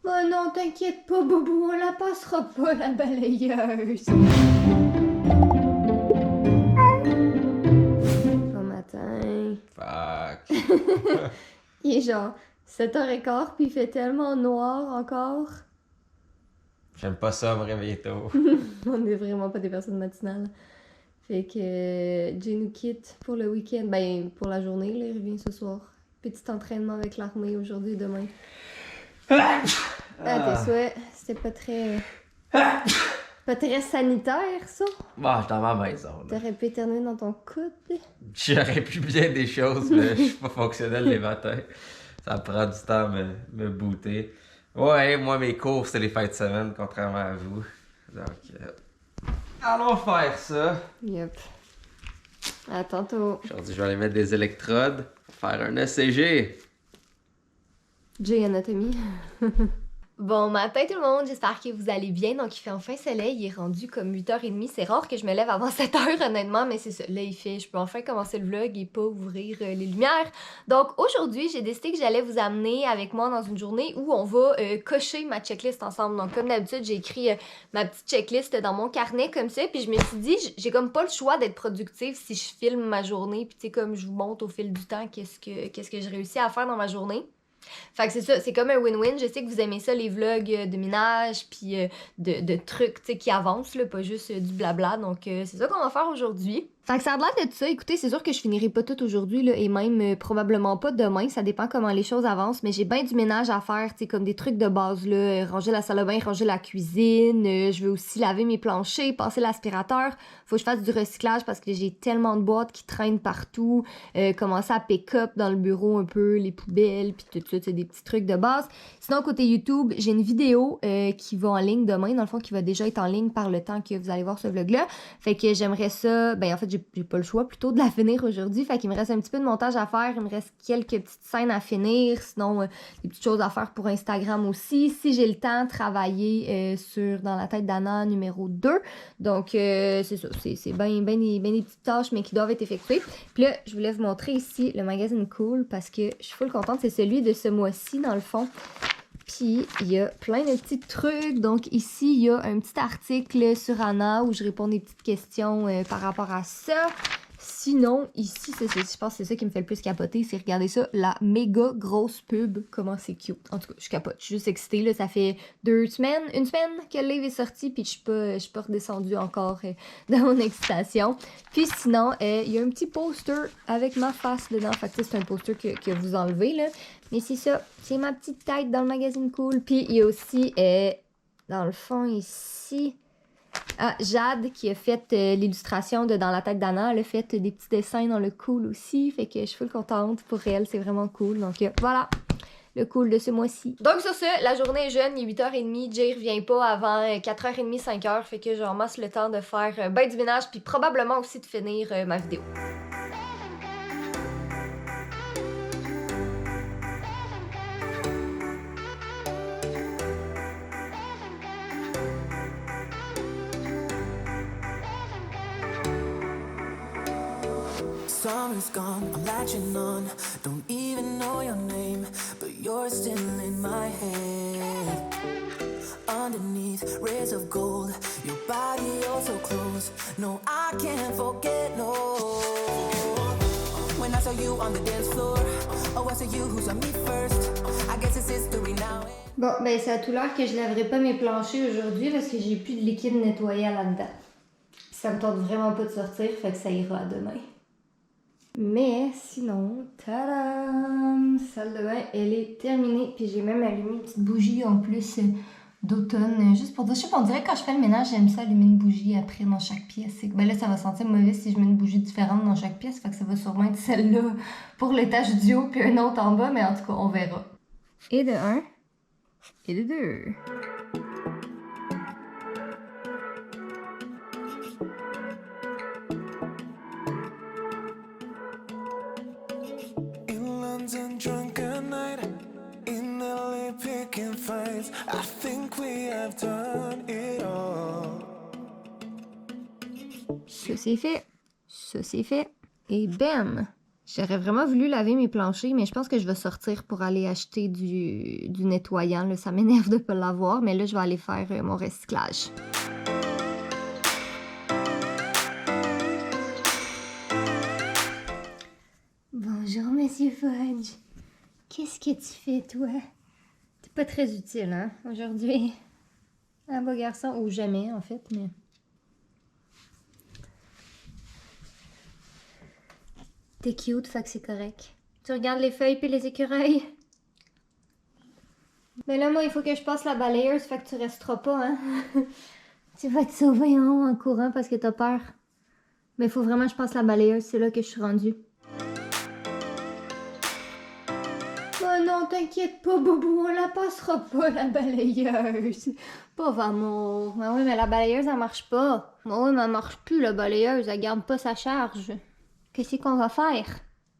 Bah non, t'inquiète pas, Boubou, on la passera pas, la balayeuse. Bon matin. Fuck. Il est genre 7h15 puis il fait tellement noir encore. J'aime pas ça, me réveiller tôt. On est vraiment pas des personnes matinales. Fait que Jay nous quitte pour le week-end. Ben, pour la journée, là, il revient ce soir. Petit entraînement avec l'armée aujourd'hui et demain. Ah, tes souhaits, c'était pas très sanitaire, ça. Bon, je suis dans ma maison. Là. T'aurais pu éternuer dans ton coude. J'aurais pu bien des choses, mais je suis pas fonctionnel les matins. Ça prend du temps à me booter. Ouais, moi, mes cours, c'est les fins de semaine, contrairement à vous. Donc, allons faire ça. Yep. À tantôt. Aujourd'hui, je vais aller mettre des électrodes pour faire un ECG. Jay Anatomy. Bon matin tout le monde, j'espère que vous allez bien. Donc il fait enfin soleil, il est rendu comme 8h30. C'est rare que je me lève avant 7h honnêtement, mais c'est ça. Là il fait, je peux enfin commencer le vlog et pas ouvrir les lumières. Donc aujourd'hui, j'ai décidé que j'allais vous amener avec moi dans une journée où on va cocher ma checklist ensemble. Donc comme d'habitude, j'ai écrit ma petite checklist dans mon carnet comme ça. Puis je me suis dit, j'ai comme pas le choix d'être productive si je filme ma journée. Puis tu sais, comme je vous montre au fil du temps qu'est-ce que j'ai réussi à faire dans ma journée. Fait que c'est ça, c'est comme un win-win. Je sais que vous aimez ça, les vlogs de ménage, puis de trucs, tu sais, qui avancent, là, pas juste du blabla. Donc, c'est ça qu'on va faire aujourd'hui. Fait que ça a l'air de ça. Écoutez, c'est sûr que je finirai pas tout aujourd'hui, là, et même probablement pas demain. Ça dépend comment les choses avancent. Mais j'ai bien du ménage à faire, tu sais, comme des trucs de base, là. Ranger la salle de bain, ranger la cuisine. Je veux aussi laver mes planchers, passer l'aspirateur. Faut que je fasse du recyclage parce que j'ai tellement de boîtes qui traînent partout. Commencer à pick-up dans le bureau un peu, les poubelles, puis tout ça, c'est des petits trucs de base. Sinon, côté YouTube, j'ai une vidéo qui va en ligne demain, dans le fond, qui va déjà être en ligne par le temps que vous allez voir ce vlog-là. Fait que j'aimerais ça, ben en fait, j'ai pas le choix plutôt de la finir aujourd'hui. Fait qu'il me reste un petit peu de montage à faire, il me reste quelques petites scènes à finir, sinon des petites choses à faire pour Instagram aussi. Si j'ai le temps, travailler sur Dans la tête d'Anna numéro 2. Donc, c'est ça, c'est bien des petites tâches, mais qui doivent être effectuées. Puis là, je voulais vous montrer ici le magazine Cool parce que je suis full contente. C'est celui de ce mois-ci, dans le fond. Puis, il y a plein de petits trucs. Donc, ici, il y a un petit article sur Anna où je réponds des petites questions par rapport à ça. Sinon, ici, je pense que c'est ça qui me fait le plus capoter, c'est regarder ça, la méga grosse pub, comment c'est cute. En tout cas, je capote, je suis juste excitée, là, ça fait une semaine que le livre est sorti, puis je suis pas redescendue encore dans mon excitation. Puis sinon, il y a un petit poster avec ma face dedans, fait que c'est un poster que vous enlevez, là. Mais c'est ça, c'est ma petite tête dans le magazine Cool. Puis il y a aussi, dans le fond, ici... Ah, Jade qui a fait l'illustration de Dans la tête d'Anna, elle a fait des petits dessins dans le Cool aussi, fait que je suis full contente pour elle, c'est vraiment cool. Donc voilà, le Cool de ce mois-ci. Donc sur ce, la journée est jeune, il est 8h30, Jay revient pas avant 4h30, 5h, fait que je ramasse le temps de faire ben du ménage, puis probablement aussi de finir ma vidéo. Summer's gone, I'm latching on. Don't even know your name, but you're still in my head. Underneath rays of gold, your body oh so close. No, I can't forget, no. When I saw you on the dance floor, oh I saw you who saw me first. I guess it's history now. Bon, ben c'est à tout l'heure que je laverai pas mes planchers aujourd'hui parce que j'ai plus de liquide nettoyant là-dedans. Ça me tente vraiment pas de sortir, fait que ça ira à demain. Mais sinon, tadam! Salle de bain, elle est terminée. Puis j'ai même allumé une petite bougie en plus d'automne. Juste pour dire, je sais pas, on dirait que quand je fais le ménage, j'aime ça allumer une bougie après dans chaque pièce. Ben là, ça va sentir mauvais si je mets une bougie différente dans chaque pièce. Fait que ça va sûrement être celle-là pour l'étage du haut, puis un autre en bas. Mais en tout cas, on verra. Et de 1, et de 2. I think we have done it all. Ça c'est fait, et bam! J'aurais vraiment voulu laver mes planchers, mais je pense que je vais sortir pour aller acheter du nettoyant. Là. Ça m'énerve de ne pas l'avoir, mais là, je vais aller faire mon recyclage. Bonjour, Monsieur Fudge. Qu'est-ce que tu fais, toi? T'es pas très utile, hein, aujourd'hui? Un beau garçon, ou jamais, en fait, mais... T'es cute, fait que c'est correct. Tu regardes les feuilles puis les écureuils? Mais là, moi, il faut que je passe la balayeuse, fait que tu resteras pas, hein? Tu vas te sauver en haut en courant parce que t'as peur. Mais il faut vraiment que je passe la balayeuse, c'est là que je suis rendue. Oh non, t'inquiète pas, Boubou, on la passera pas, la balayeuse. Pauvre amour. Mais oui, mais la balayeuse, elle marche pas. Mais oui, mais elle marche plus, la balayeuse, elle garde pas sa charge. Qu'est-ce qu'on va faire?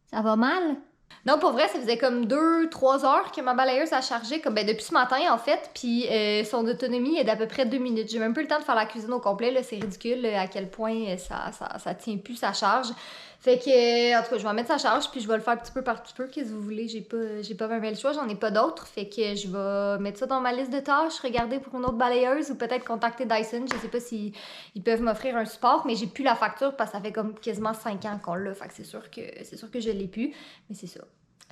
Ça va mal? Non, pour vrai, ça faisait comme 2-3 heures que ma balayeuse a chargé, comme depuis ce matin en fait, puis son autonomie est d'à peu près 2 minutes. J'ai même plus le temps de faire la cuisine au complet, là, c'est ridicule à quel point ça tient plus sa charge. Fait que, en tout cas, je vais en mettre sa charge, puis je vais le faire petit peu par petit peu, qu'est-ce que vous voulez, j'ai pas vraiment le choix, j'en ai pas d'autres, fait que je vais mettre ça dans ma liste de tâches, regarder pour une autre balayeuse, ou peut-être contacter Dyson, je sais pas si ils peuvent m'offrir un support, mais j'ai plus la facture, parce que ça fait comme quasiment 5 ans qu'on l'a, fait que c'est sûr que je l'ai plus, mais c'est ça.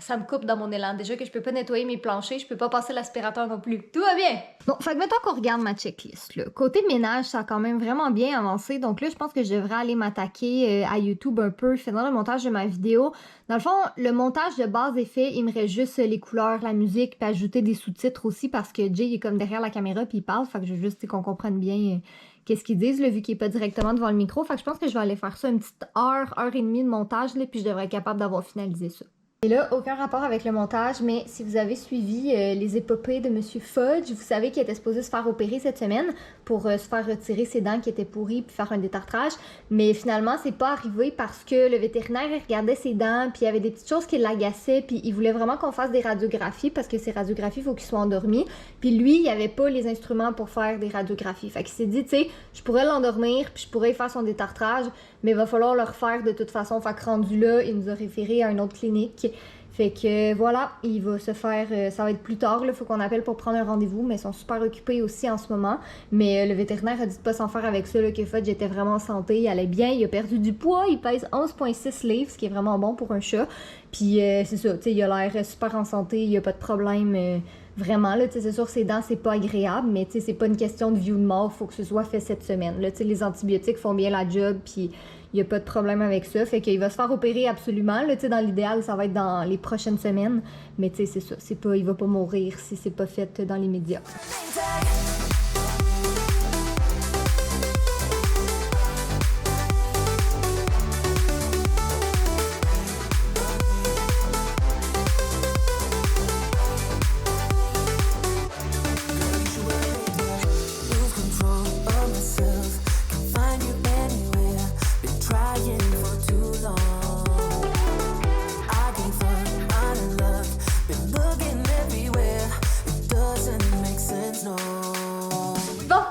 Ça me coupe dans mon élan. Déjà que je peux pas nettoyer mes planchers, je peux pas passer l'aspirateur non plus. Tout va bien! Bon, fait que mettons qu'on regarde ma checklist, là. Côté ménage, ça a quand même vraiment bien avancé. Donc là, je pense que je devrais aller m'attaquer à YouTube un peu, faisant le montage de ma vidéo. Dans le fond, le montage de base est fait. Il me reste juste les couleurs, la musique, puis ajouter des sous-titres aussi parce que Jay est comme derrière la caméra puis il parle. Fait que je veux juste qu'on comprenne bien qu'est-ce qu'ils disent, là, vu qu'il est pas directement devant le micro. Fait que je pense que je vais aller faire ça une petite heure et demie de montage, là, puis je devrais être capable d'avoir finalisé ça. Et là, aucun rapport avec le montage, mais si vous avez suivi les épopées de Monsieur Fudge, vous savez qu'il était supposé se faire opérer cette semaine pour se faire retirer ses dents qui étaient pourries puis faire un détartrage. Mais finalement, c'est pas arrivé parce que le vétérinaire regardait ses dents puis il y avait des petites choses qui l'agaçaient puis il voulait vraiment qu'on fasse des radiographies parce que ces radiographies, il faut qu'ils soient endormis. Puis lui, il avait pas les instruments pour faire des radiographies. Fait qu'il s'est dit, tu sais, je pourrais l'endormir puis je pourrais faire son détartrage, mais il va falloir le refaire de toute façon. Fait que rendu là, il nous a référé à une autre clinique. Fait que voilà, il va se faire, ça va être plus tard, il faut qu'on appelle pour prendre un rendez-vous, mais ils sont super occupés aussi en ce moment. Mais le vétérinaire a dit de pas s'en faire avec ça, là, que Fudge était vraiment en santé, il allait bien, il a perdu du poids, il pèse 11,6 livres, ce qui est vraiment bon pour un chat. Puis c'est ça, tu sais, il a l'air super en santé, il y a pas de problème. Vraiment, là, tu sais, c'est sûr, ses dents, c'est pas agréable, mais tu sais, c'est pas une question de vie ou de mort, faut que ce soit fait cette semaine. Là, tu sais, les antibiotiques font bien la job, puis il y a pas de problème avec ça. Fait qu'il va se faire opérer absolument, là, tu sais, dans l'idéal, ça va être dans les prochaines semaines, mais tu sais, c'est ça, il va pas mourir si c'est pas fait dans les médias.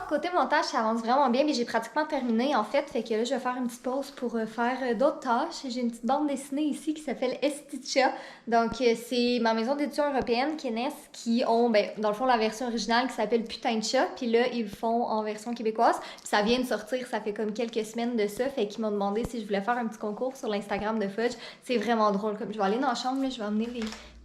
Côté montage, ça avance vraiment bien, mais j'ai pratiquement terminé en fait, fait que là je vais faire une petite pause pour faire d'autres tâches. J'ai une petite bande dessinée ici qui s'appelle Esticha, donc c'est ma maison d'édition européenne, Kenes, qui ont, ben, dans le fond, la version originale qui s'appelle Putain de chat, puis là ils le font en version québécoise, puis ça vient de sortir, ça fait comme quelques semaines de ça, fait qu'ils m'ont demandé si je voulais faire un petit concours sur l'Instagram de Fudge. C'est vraiment drôle, comme je vais aller dans la chambre, là, je vais emmener les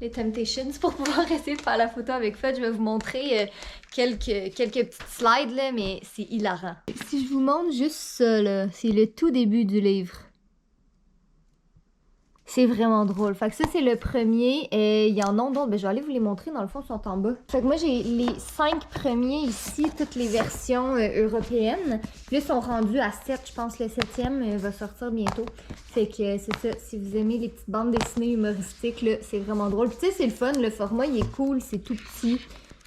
Temptations pour pouvoir essayer de faire la photo avec Fudge. Je vais vous montrer quelques petites slides, là, mais c'est hilarant. Si je vous montre juste ça, là, c'est le tout début du livre. C'est vraiment drôle. Fait que ça, c'est le premier. Il y en a d'autres. Ben, je vais aller vous les montrer. Dans le fond, ils sont en bas. Fait que moi, j'ai les 5 premiers ici, toutes les versions européennes. Puis là, ils sont rendus à 7. Je pense que le 7e va sortir bientôt. Fait que c'est ça. Si vous aimez les petites bandes dessinées humoristiques, là, c'est vraiment drôle. Puis tu sais, c'est le fun. Le format, il est cool. C'est tout petit.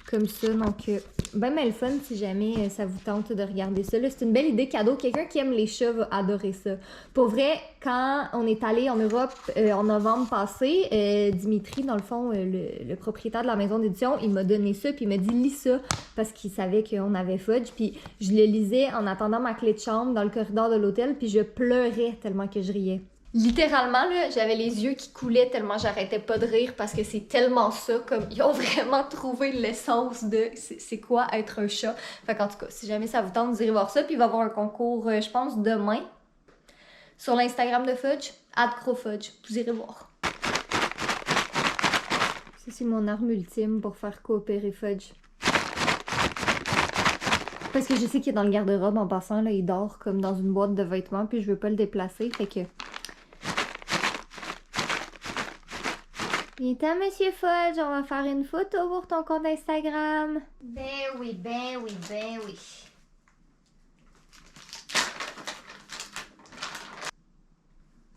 Comme ça. Donc, ben le fun si jamais ça vous tente de regarder ça. C'est une belle idée cadeau. Quelqu'un qui aime les chats va adorer ça. Pour vrai, quand on est allé en Europe en novembre passé, Dimitri, dans le fond, le propriétaire de la maison d'édition, il m'a donné ça, puis il m'a dit « lis ça » parce qu'il savait qu'on avait Fudge. Puis je le lisais en attendant ma clé de chambre dans le corridor de l'hôtel, puis je pleurais tellement que je riais. Littéralement, là, j'avais les yeux qui coulaient tellement j'arrêtais pas de rire parce que c'est tellement ça, comme ils ont vraiment trouvé l'essence de c'est quoi être un chat. Fait qu'en tout cas, si jamais ça vous tente, vous irez voir ça. Puis il va y avoir un concours, je pense, demain sur l'Instagram de Fudge, @crowfudge. Vous irez voir. Ça, c'est mon arme ultime pour faire coopérer Fudge. Parce que je sais qu'il est dans le garde-robe en passant, là, il dort comme dans une boîte de vêtements, puis je veux pas le déplacer, fait que... Viens, Monsieur Fudge, on va faire une photo pour ton compte Instagram. Ben oui, ben oui, ben oui.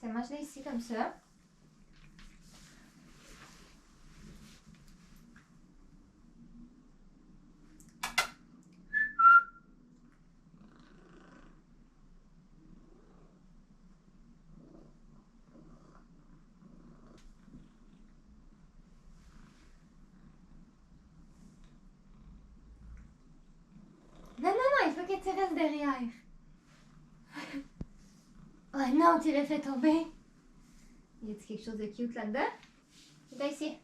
Ça mange là ici comme ça. Non, il faut que tu restes derrière. Oh non, tu l'as fait tomber. Y a-t-il quelque chose de cute là-dedans? Viens ici.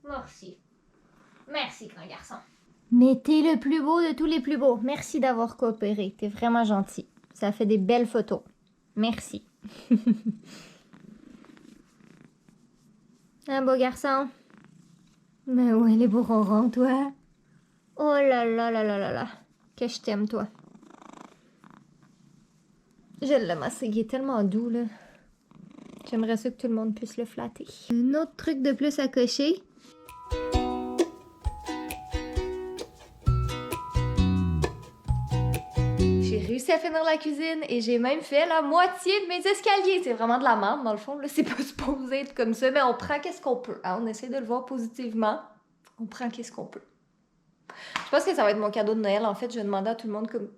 Merci. Merci, grand garçon. Mais t'es le plus beau de tous les plus beaux. Merci d'avoir coopéré. T'es vraiment gentil. Ça fait des belles photos. Merci. Un beau garçon. Mais ouais, les beaux ronrons, toi. Oh là là là là là là. Que je t'aime, toi. Je l'aime assez. Il est tellement doux, là. J'aimerais ça que tout le monde puisse le flatter. Un autre truc de plus à cocher. J'ai réussi à finir la cuisine et j'ai même fait la moitié de mes escaliers. C'est vraiment de la merde, dans le fond. Là, c'est pas supposé être comme ça, mais on prend qu'est-ce qu'on peut. Hein? On essaie de le voir positivement. On prend qu'est-ce qu'on peut. Je pense que ça va être mon cadeau de Noël. En fait, je vais demander à tout le monde comme...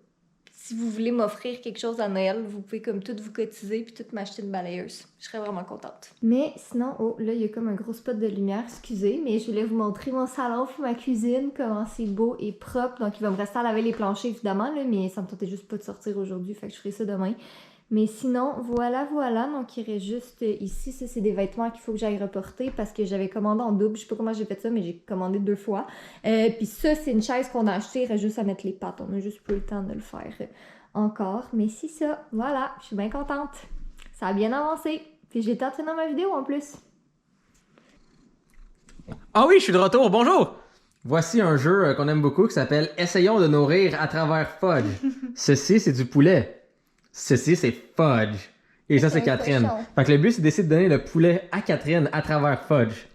Si vous voulez m'offrir quelque chose à Noël, vous pouvez comme tout vous cotiser puis tout m'acheter une balayeuse. Je serais vraiment contente. Mais sinon, oh, là, il y a comme un gros spot de lumière, excusez, mais je voulais vous montrer mon salon puis ma cuisine, comment c'est beau et propre. Donc, il va me rester à laver les planchers, évidemment, là, mais ça me tentait juste pas de sortir aujourd'hui, fait que je ferai ça demain. Mais sinon, voilà. Donc, il reste juste ici. Ça, c'est des vêtements qu'il faut que j'aille reporter parce que j'avais commandé en double. Je sais pas comment j'ai fait ça, mais j'ai commandé 2 fois. Puis ça, c'est une chaise qu'on a achetée. Il reste juste à mettre les pattes. On a juste pas eu le temps de le faire encore. Mais si ça, voilà. Je suis bien contente. Ça a bien avancé. Puis j'ai tenté dans ma vidéo en plus. Ah oui, je suis de retour. Bonjour! Voici un jeu qu'on aime beaucoup qui s'appelle Essayons de nourrir à travers Fudge. Ceci, c'est du poulet. Ceci, c'est Fudge. Et ça, c'est Catherine. Fait que le but, c'est d'essayer de donner le poulet à Catherine à travers Fudge.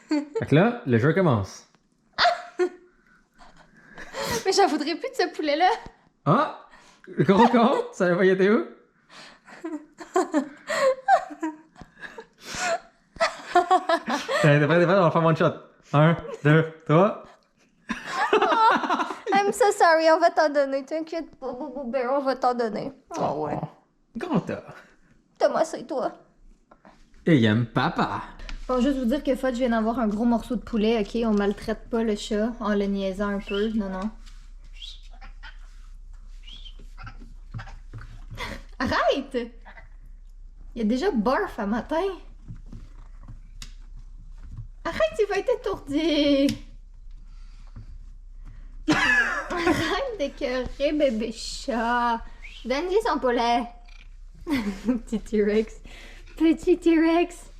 Fait que là, le jeu commence. Mais j'en voudrais plus de ce poulet-là. Ah! Le gros con, ça va y être où? T'es prêt, on va faire one shot. 1, 2, 3. I'm so sorry, on va t'en donner. T'inquiète pas, Bobo Bear, on va t'en donner. Oh ouais. Comment t'as? Thomas, c'est toi. Et il aime papa. Bon, juste vous dire que Fudge vient d'avoir un gros morceau de poulet, ok? On maltraite pas le chat en le niaisant un peu, non. Arrête! Il y a déjà barf à matin. Arrête, il va être étourdi! Arrête d'écœurer, bébé chat! Donne-lui son poulet! Petit T-Rex! Petit T-Rex!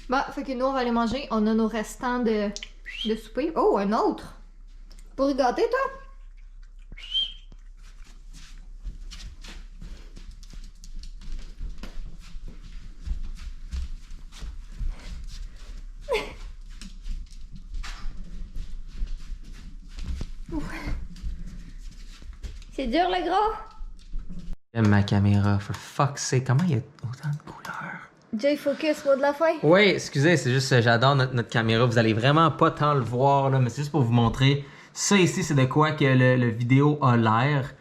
Bon, fait que nous, on va aller manger. On a nos restants de souper. Oh, un autre! Pour y gâter, toi? C'est dur, le gros? J'aime ma caméra, for fuck's sake. Comment il y a autant de couleurs? Jay, focus, mot de la fin. Oui, excusez, c'est juste, j'adore notre caméra. Vous allez vraiment pas tant le voir, là, mais c'est juste pour vous montrer. Ça ici, c'est de quoi que le vidéo a l'air.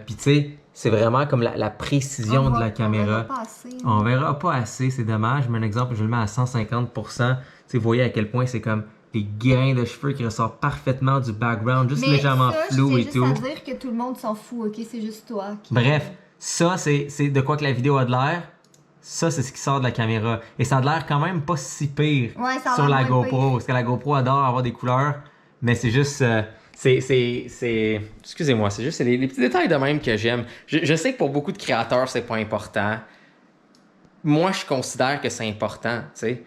Puis tu sais, c'est vraiment comme la précision de la caméra. Pas assez. On verra pas assez, c'est dommage. Mais un exemple, je le mets à 150%. Vous voyez à quel point c'est comme des grains de cheveux qui ressortent parfaitement du background, juste légèrement flou et tout. C'est juste à dire que tout le monde s'en fout, ok? C'est juste toi. Bref, ça, c'est de quoi que la vidéo a de l'air. Ça, c'est ce qui sort de la caméra. Et ça a de l'air quand même pas si pire sur la GoPro. Parce que la GoPro adore avoir des couleurs. Mais c'est juste... Excusez-moi, c'est juste les petits détails de même que j'aime. Je sais que pour beaucoup de créateurs, c'est pas important. Moi, je considère que c'est important, tu sais.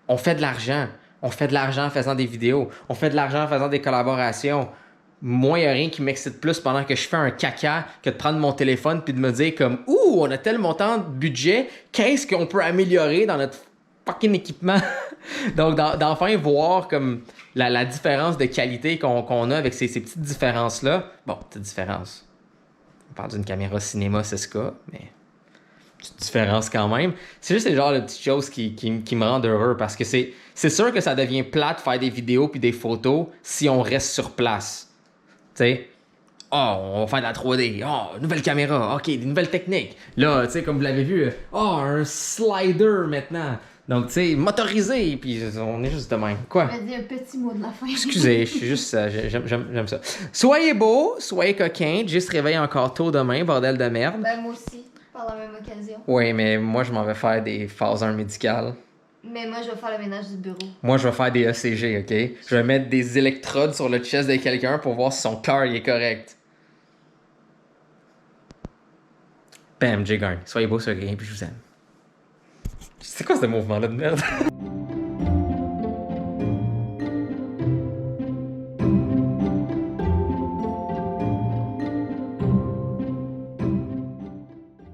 On fait de l'argent. On fait de l'argent en faisant des vidéos. On fait de l'argent en faisant des collaborations. Moi, il n'y a rien qui m'excite plus pendant que je fais un caca que de prendre mon téléphone puis de me dire comme « Ouh, on a tel montant de budget, qu'est-ce qu'on peut améliorer dans notre fucking équipement? » Donc, d'enfin voir comme la différence de qualité qu'on a avec ces petites différences-là. Bon, petites différences. On parle d'une caméra cinéma 6K, mais... petite différence quand même. C'est juste le genre de petites choses qui me rendent heureux parce que c'est sûr que ça devient plate faire des vidéos puis des photos si on reste sur place. Tu sais, on va faire de la 3D. Nouvelle caméra. OK, des nouvelles techniques. Là, tu sais, comme vous l'avez vu, un slider maintenant. Donc, tu sais, motorisé. Puis on est juste de même. Quoi? Je vais dire un petit mot de la fin. Excusez, je suis juste... j'aime ça. Soyez beaux, soyez coquins. Jay se réveille encore tôt demain, bordel de merde. Ben, moi aussi, par la même occasion. Oui, mais moi, je m'en vais faire des phases 1 médicales. Mais moi, je vais faire le ménage du bureau. Moi, je vais faire des ECG, OK? Je vais mettre des électrodes sur le chest de quelqu'un pour voir si son cœur est correct. Bam, Jay gagne. Soyez beaux, soyez puis je vous aime. C'est quoi ce mouvement-là de merde?